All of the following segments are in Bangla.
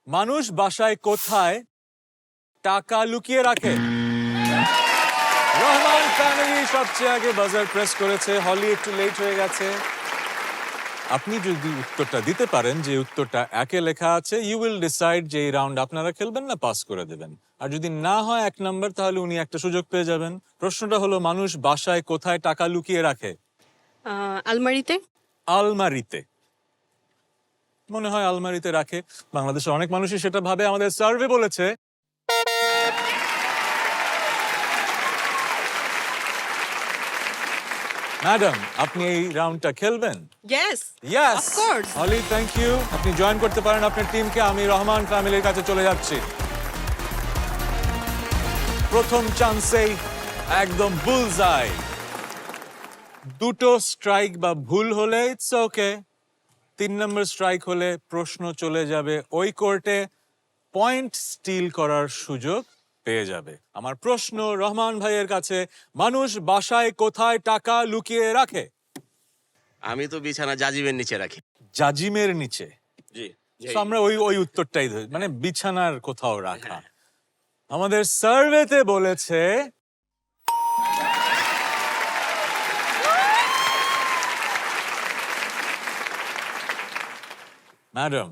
মানুষ বাসায় কোথায় টাকা লুকিয়ে রাখে? রহমান ফ্যামিলি সবচেয়ে আগে বাজার প্রেস করেছে, হলি একটু লেট হয়ে গেছে। আপনি যদি উত্তরটা দিতে পারেন, যে উত্তরটা একে লেখা আছে, ইউ উইল ডিসাইড যে এই রাউন্ড আপনারা খেলবেন না পাস করে দেবেন। আর যদি না হয় 1 নম্বর, তাহলে উনি একটা সুযোগ পেয়ে যাবেন। প্রশ্নটা হলো, মানুষ বাসায় কোথায় টাকা লুকিয়ে রাখে? আলমারিতে। আলমারিতে। মনে হয় আলমারিতে রাখে। বাংলাদেশের অনেক মানুষই সেটা ভাবে। আমাদের সার্ভে বলেছে ম্যাডাম, আপনি এই রাউন্ডটা খেলবেন? ইয়েস। Yes, Of course. হলি থ্যাংক ইউ। আপনি জয়েন করতে পারেন আপনার টিমকে। আমি রহমান ফ্যামিলির কাছে চলে যাচ্ছি। প্রথম চান্সেই একদম বুলসআই। দুটো স্ট্রাইক বা ভুল হলে ইটস ওকে। 3 নম্বর স্ট্রাইক হলে প্রশ্ন চলে যাবে ওই কোর্টে, পয়েন্ট স্টিল করার সুযোগ পেয়ে যাবে। আমার প্রশ্ন রহমান ভাইয়ের কাছে, মানুষ বাসায় কোথায় টাকা লুকিয়ে রাখে? আমি তো বিছানা জাজিমের নিচে রাখি। জাজিমের নিচে। জি So আমরা ওই উত্তরটাই ধরি, মানে বিছানার কোথাও রাখা। আমাদের সার্ভেতে বলেছে ম্যাডাম,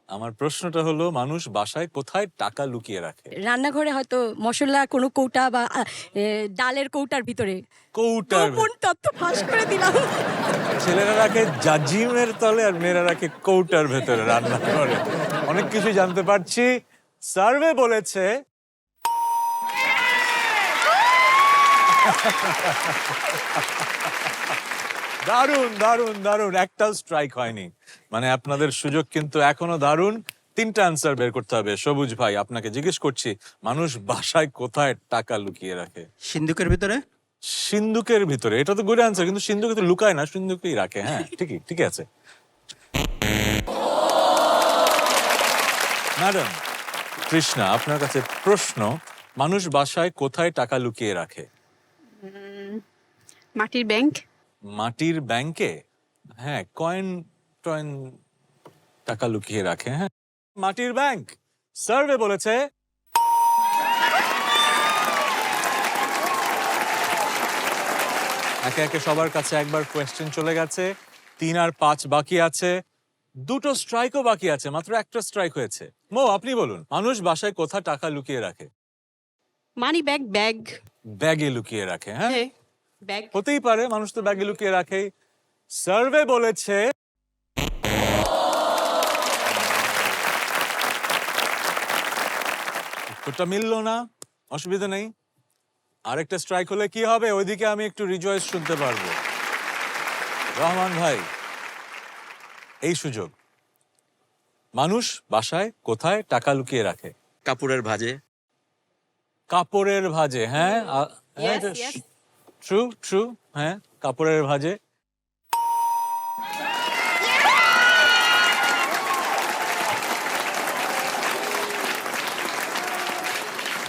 আমার প্রশ্নটা হলো, মানুষ বাসায় কোথায় টাকা লুকিয়ে রাখে? রান্নাঘরে হয়তো মশলা কোনো কৌটা বা ডালের কৌটার ভিতরে। কৌটার গোপন তথ্য ফাঁস করে দিলাম। ছেলেরা রাখে জাজিমের তলে, আর মেয়েরা রাখে কৌটার ভেতরে রান্না করে। অনেক কিছু জানতে পারছি। সার্ভে বলেছে দারুণ দারুণ দারুণ, একটাও স্ট্রাইক হয়নি। মানে আপনাদের সুযোগ কিন্তু এখনো দারুণ। 3টা আনসার বের করতে হবে। সবুজ ভাই, আপনাকে জিজ্ঞেস করছি, মানুষ বাসায় কোথায় টাকা লুকিয়ে রাখে? সিন্ধুকের ভিতরে। সিন্ধুকের ভিতরে। এটা তো গুড আনসার, কিন্তু সিন্ধুকে তো লুকায় না, সিন্ধুকেই রাখে। হ্যাঁ, ঠিকই আছে। ম্যাডাম কৃষ্ণা, আপনার কাছে প্রশ্ন, মানুষ বাসায় কোথায় টাকা লুকিয়ে রাখে? মাটির ব্যাংক। মাটির ব্যাংকে? হ্যাঁ, কয়েন টয়েন টাকা লুকিয়ে রাখে। হ্যাঁ, মাটির ব্যাংক। সার্ভে বলেছে একে একে সবার কাছে একবার কোয়েশ্চেন চলে গেছে। 3 আর 5 বাকি আছে। 2টো স্ট্রাইকও বাকি আছে, মাত্র একটা স্ট্রাইক হয়েছে। মো, আপনি বলুন, মানুষ বাসায় কোথায় টাকা লুকিয়ে রাখে? Money bag. ব্যাগ। ব্যাগে লুকিয়ে রাখে। হ্যাঁ, হ্যাঁ, ব্যাগ। হতেই পারে, মানুষ তো ব্যাগে লুকিয়ে রাখে। সার্ভে বলেছে উত্তরটা মিললো না, অসুবিধা নেই। আরেকটা স্ট্রাইক হলে কি হবে, ওইদিকে আমি একটু রিজয়েস শুনতে পারবো। রহমান ভাই, এই সুযোগ। মানুষ বাসায় কোথায় টাকা লুকিয়ে রাখে? কাপড়ের ভাঁজে। কাপড়ের ভাঁজে। হ্যাঁ, Yes, yes. ট্রু। হ্যাঁ, কাপড়ের ভাঁজে।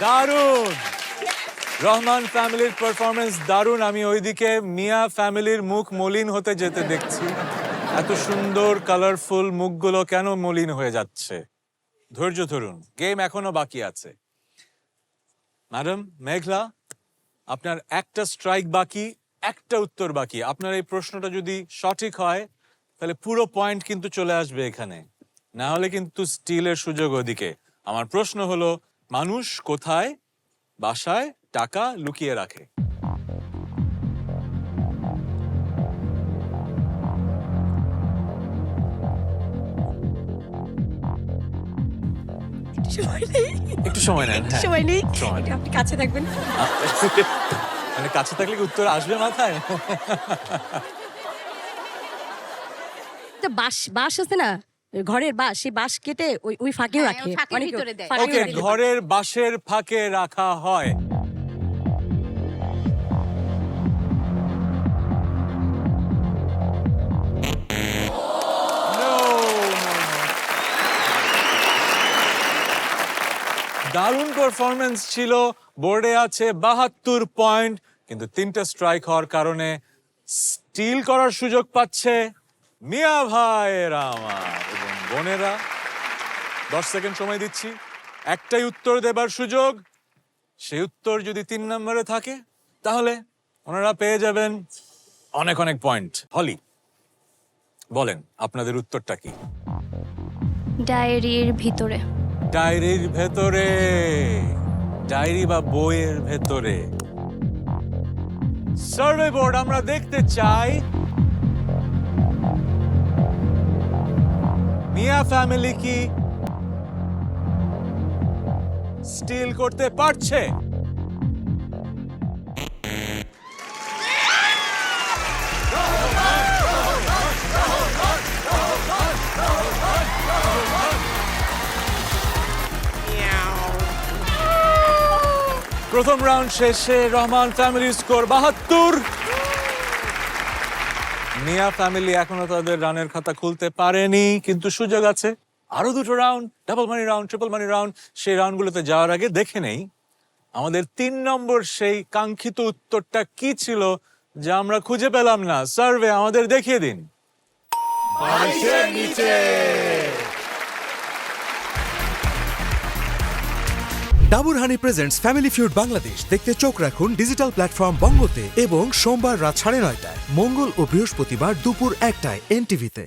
দারুণ, রহমান ফ্যামিলির পারফরমেন্স দারুণ। আমি ওইদিকে মিয়া ফ্যামিলির মুখ মলিন হতে যেতে দেখছি। এত সুন্দর কালারফুল মুখগুলো কেন মলিন হয়ে যাচ্ছে? ধৈর্য ধরুন, গেম এখনো বাকি আছে। ম্যাডাম মেঘলা, আপনার একটা স্ট্রাইক বাকি, একটা উত্তর বাকি। আপনার এই প্রশ্নটা যদি সঠিক হয়, তাহলে পুরো পয়েন্ট কিন্তু চলে আসবে এখানে। না হলে কিন্তু স্টিলের সুযোগ ওদিকে। আমার প্রশ্ন হলো, মানুষ কোথায় বাসায় টাকা লুকিয়ে রাখে? সময় নেই। একটু সময় নেন। হ্যাঁ, সময় নেই। সময় নেন। একটু আপনি কাছে থাকবেন। মানে কাছে থাকলে কি উত্তর আসবে মাথায়? তো বাঁশ আছে না, ঘরের বাঁশ, সেই বাঁশ কেটে ওই ফাঁকেও হ্যাঁ, রাখে। ওই ফাঁকের অনেকে ভিতরে দেয়। ফাঁকেও ওকে, রাখে। ঘরের বাঁশের ফাঁকে রাখা হয়। No, no, no. দারুণ পারফরমেন্স ছিল। বোর্ডে আছে 72 পয়েন্ট, কিন্তু 3টা স্ট্রাইক হওয়ার কারণে স্টিল করার সুযোগ পাচ্ছে মিয়া ভাইয়েরা আমার এবং বোনেরা। 10 সেকেন্ড সময় দিচ্ছি, একটাই উত্তর দেবার সুযোগ। সেই উত্তর যদি 3 নম্বরে থাকে তাহলে ওনারা পেয়ে যাবেন অনেক অনেক পয়েন্ট। হলি, বলেন আপনাদের উত্তরটা কি? ডায়েরির ভিতরে। ডায়েরির ভেতরে, ডায়েরি বা বইয়ের ভেতরে। সার্ভে বোর্ড, আমরা দেখতে চাই মিয়া ফ্যামিলি কি স্টিল করতে পারছে? প্রথম রাউন্ড শেষে রহমান ফ্যামিলির স্কোর 72। মিয়া ফ্যামিলি এখনো তাদের রানের খাতা খুলতে পারেনি, কিন্তু সুযোগ আছে। আরো দুটো রাউন্ড, ডাবল মানি রাউন্ড, ট্রিপল মানি রাউন্ড। সেই রাউন্ডগুলোতে যাওয়ার আগে দেখে নেই আমাদের 3 নম্বর সেই কাঙ্ক্ষিত উত্তরটা কি ছিল যা আমরা খুঁজে পেলাম না। সার্ভে আমাদের দেখিয়ে দিন। 22-এর নিচে। ডাবর হানি প্রেজেন্টস ফ্যামিলি ফিউড বাংলাদেশ দেখতে চোখ রাখুন ডিজিটাল প্ল্যাটফর্ম বঙ্গতে এবং সোমবার রাত 9:30টায়, মঙ্গল ও বৃহস্পতিবার দুপুর 1টায় এনটিভিতে।